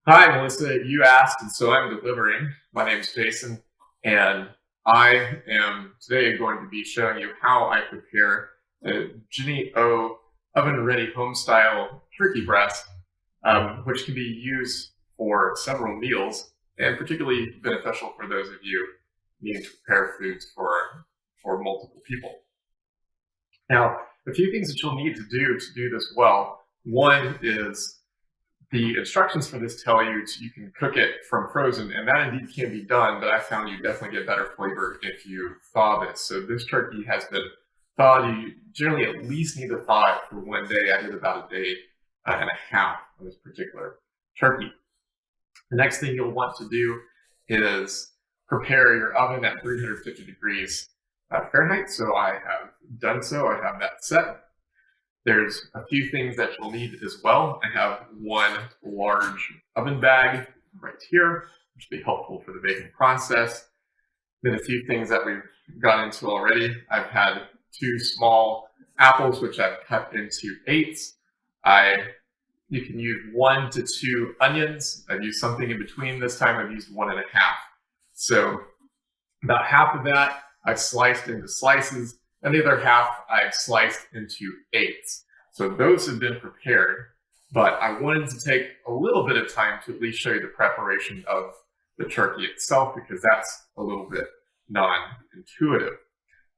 Hi, Melissa. You asked, and so I'm delivering. My name is Jason, and I am today going to be showing you how I prepare a Jennie-O Oven-Ready Homestyle turkey breast, which can be used for several meals and particularly beneficial for those of you needing to prepare foods for multiple people. Now, a few things that you'll need to do this well. One is the instructions for this tell you you can cook it from frozen, and that indeed can be done, but I found you definitely get better flavor if you thaw this. So this turkey has been thawed. You generally at least need to thaw it for one day. I did about a day and a half on this particular turkey. The next thing you'll want to do is prepare your oven at 350 degrees Fahrenheit. So I have done so. I have that set. There's a few things that you'll need as well. I have one large oven bag right here, which will be helpful for the baking process. Then a few things that we've got into already. I've had 2 small apples, which I've cut into 8s. You can use 1 to 2 onions. I've used something in between this time. I've used 1 1/2. So about half of that I've sliced into slices, and the other half I've sliced into 8s. So those have been prepared, but I wanted to take a little bit of time to at least show you the preparation of the turkey itself, because that's a little bit non-intuitive.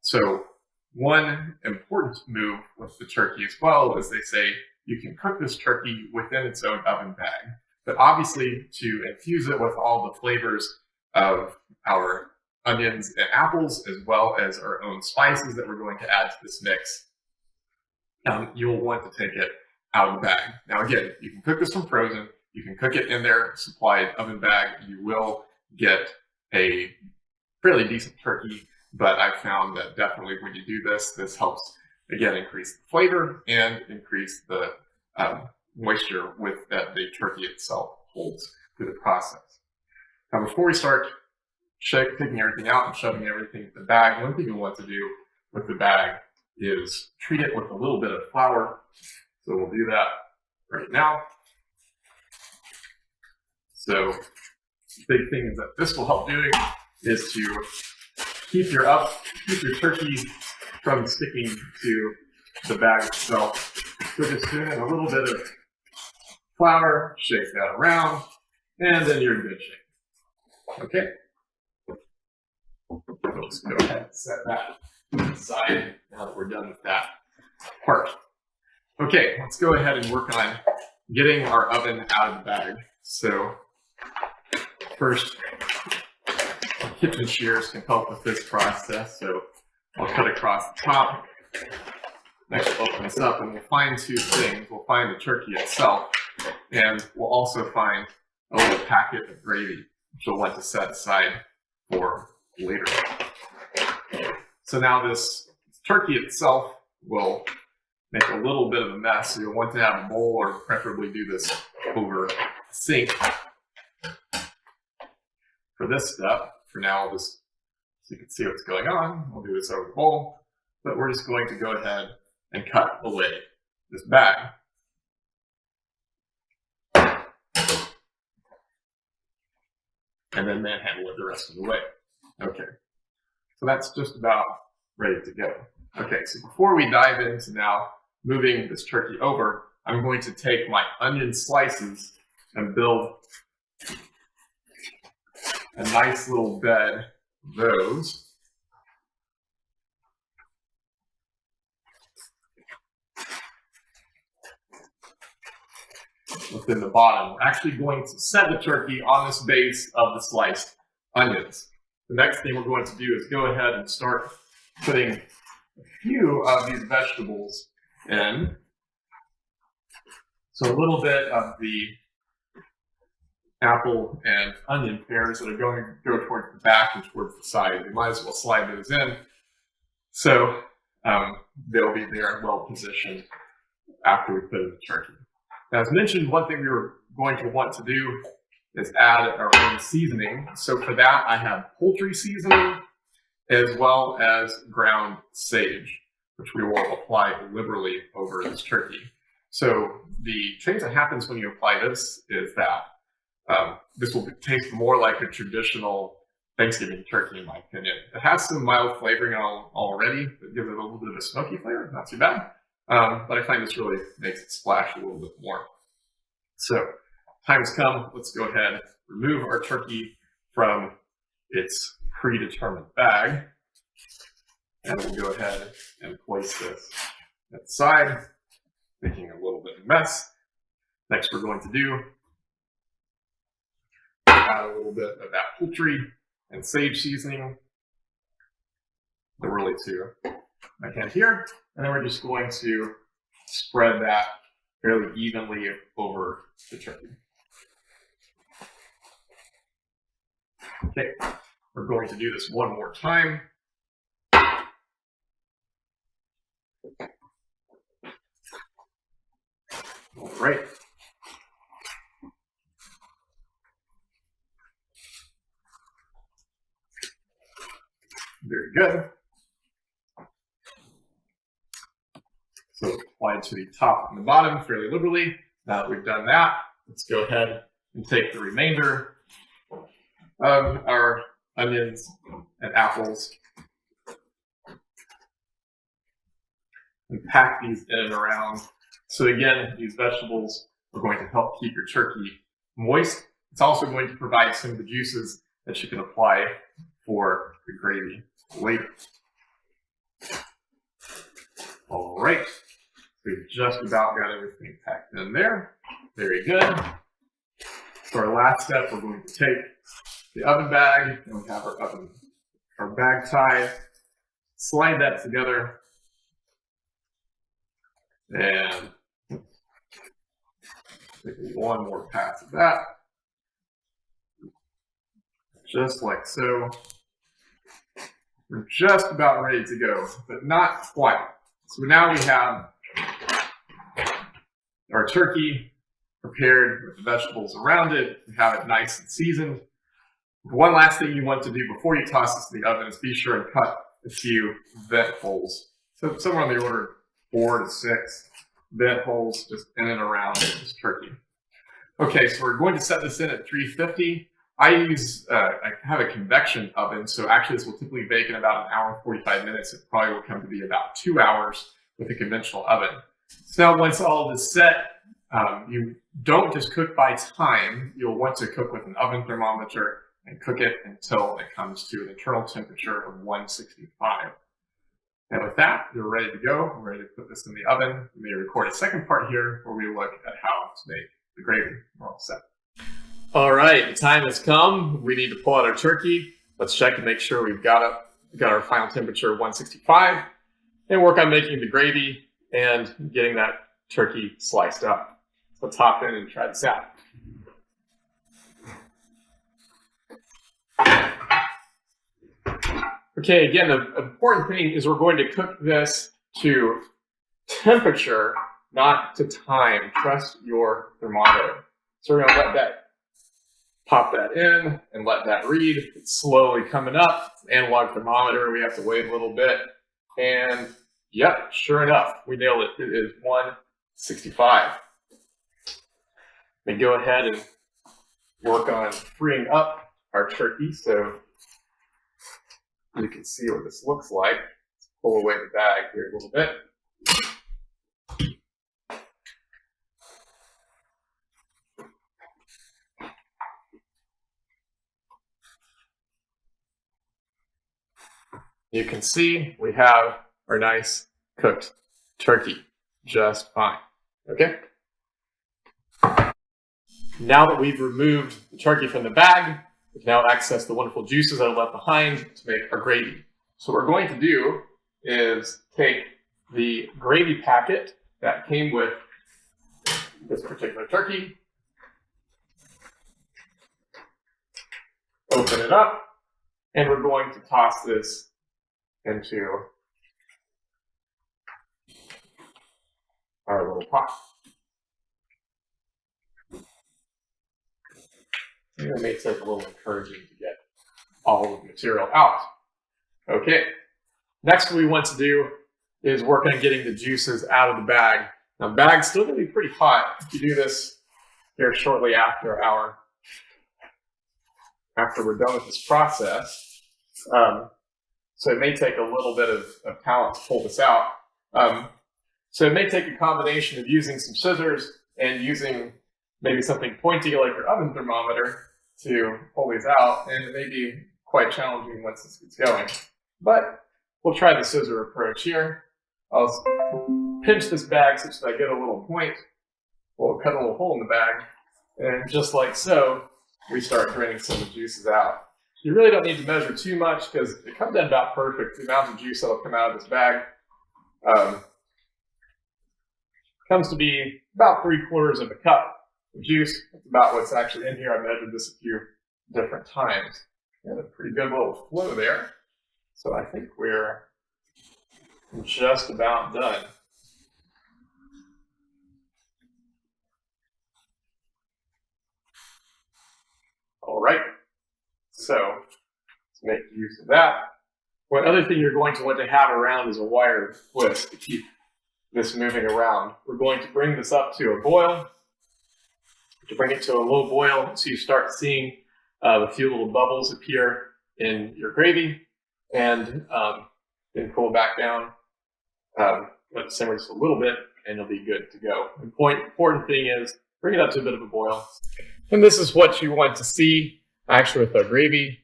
So one important move with the turkey as well is they say you can cook this turkey within its own oven bag, but obviously to infuse it with all the flavors of our onions and apples, as well as our own spices that we're going to add to this mix, you'll want to take it out of the bag. Now again, you can cook this from frozen, you can cook it in their supplied oven bag, you will get a fairly decent turkey, but I found that definitely when you do this, this helps, again, increase the flavor and increase the moisture with that the turkey itself holds through the process. Now before we start taking everything out and shoving everything in the bag, one thing you want to do with the bag is treat it with a little bit of flour. So we'll do that right now. So the big thing that this will help doing is to keep your turkey from sticking to the bag itself. So just put in a little bit of flour, shake that around, and then you're in good shape. Okay. We'll just go ahead and set that aside now that we're done with that part. Okay, let's go ahead and work on getting our oven out of the bag. So first, kitchen shears can help with this process. So I'll cut across the top. Next, we'll open this up and we'll find 2 things. We'll find the turkey itself, and we'll also find a little packet of gravy, which we'll want to set aside for later. So now this turkey itself will make a little bit of a mess. So you'll want to have a bowl, or preferably do this over the sink. For this step, for now, so you can see what's going on, we'll do this over the bowl, but we're just going to go ahead and cut away this bag. And then manhandle it the rest of the way. Okay, so that's just about ready to go. Okay, so before we dive into now moving this turkey over, I'm going to take my onion slices and build a nice little bed of those. Within the bottom. We're actually going to set the turkey on this base of the sliced onions. The next thing we're going to do is go ahead and start putting a few of these vegetables in. So a little bit of the apple and onion pears that are going to go towards the back and towards the side. We might as well slide those in. So they'll be there well positioned after we put in the turkey. Now, as mentioned, one thing we were going to want to do is add our own seasoning. So for that, I have poultry seasoning as well as ground sage, which we will apply liberally over this turkey. So the change that happens when you apply this is that This will taste more like a traditional Thanksgiving turkey, in my opinion. It has some mild flavoring already that gives it a little bit of a smoky flavor, not too bad. But I find this really makes it splash a little bit more. So, time has come. Let's go ahead and remove our turkey from its predetermined bag. And we'll go ahead and place this at the side, making a little bit of a mess. Next, we're going to do add a little bit of that poultry and sage seasoning, really to my hand here. And then we're just going to spread that fairly evenly over the turkey. Okay, we're going to do this one more time. All right. Very good. So applied to the top and the bottom fairly liberally. Now that we've done that, let's go ahead and take the remainder of our onions and apples and pack these in and around. So again, these vegetables are going to help keep your turkey moist. It's also going to provide some of the juices that you can apply for the gravy later. All right, we've just about got everything packed in there. Very good. For our last step, we're going to take the oven bag, and we have our bag tied, slide that together, and take one more pass of that, just like so. We're just about ready to go, but not quite. So now we have our turkey prepared with the vegetables around it. We have it nice and seasoned. One last thing you want to do before you toss this in the oven is be sure and cut a few vent holes. So somewhere on the order of 4 to 6 vent holes just in and around this turkey. Okay, so we're going to set this in at 350. I have a convection oven, so actually this will typically bake in about 1 hour and 45 minutes. It probably will come to be about 2 hours with a conventional oven. So now once all of this set, you don't just cook by time. You'll want to cook with an oven thermometer and cook it until it comes to an internal temperature of 165. And with that, you're ready to go. We're ready to put this in the oven. We may record a second part here where we look at how to make the gravy. We're all set. All right, the time has come. We need to pull out our turkey. Let's check and make sure we've got our final temperature 165 and work on making the gravy and getting that turkey sliced up. So let's hop in and try this out. Okay, again, the important thing is we're going to cook this to temperature, not to time. Trust your thermometer. So we're going to let that pop that in and let that read. It's slowly coming up. It's an analog thermometer. We have to wait a little bit. And yep, sure enough, we nailed it. It is 165. We go ahead and work on freeing up our turkey so you can see what this looks like. Let's pull away the bag here a little bit. You can see we have our nice cooked turkey just fine. Okay? Now that we've removed the turkey from the bag, we can now access the wonderful juices that are left behind to make our gravy. So what we're going to do is take the gravy packet that came with this particular turkey, open it up, and we're going to toss this into our little pot. It may take a little encouraging to get all of the material out. Okay, next what we want to do is work on getting the juices out of the bag. Now, the bag's still going to be pretty hot if you do this here shortly after our after we're done with this process. So it may take a little bit of talent to pull this out. So it may take a combination of using some scissors and using maybe something pointy like your oven thermometer to pull these out, and it may be quite challenging once this gets going. But we'll try the scissor approach here. I'll pinch this bag such that I get a little point. We'll cut a little hole in the bag, and just like so, we start draining some of the juices out. You really don't need to measure too much because it comes out about perfect. The amount of juice that will come out of this bag comes to be about 3/4 of a cup of juice. That's about what's actually in here. I measured this a few different times. Got a pretty good little flow there. So I think we're just about done. All right, so let's make use of that. One other thing you're going to want to have around is a wire twist to keep this moving around. We're going to bring this up to a boil. To bring it to a low boil so you start seeing a few little bubbles appear in your gravy, and then pull back down. Let it simmer just a little bit, and you'll be good to go. The important thing is bring it up to a bit of a boil. And this is what you want to see actually with our gravy.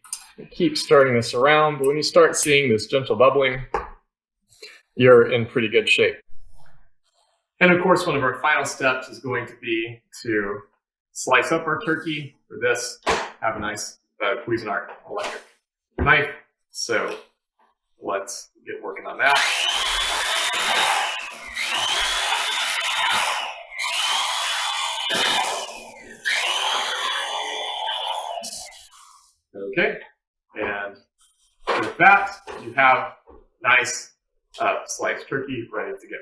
Keep stirring this around, but when you start seeing this gentle bubbling, you're in pretty good shape. And of course, one of our final steps is going to be to slice up our turkey. For this, have a nice Cuisinart electric knife. So let's get working on that. Okay, and with that, you have nice sliced turkey ready to go.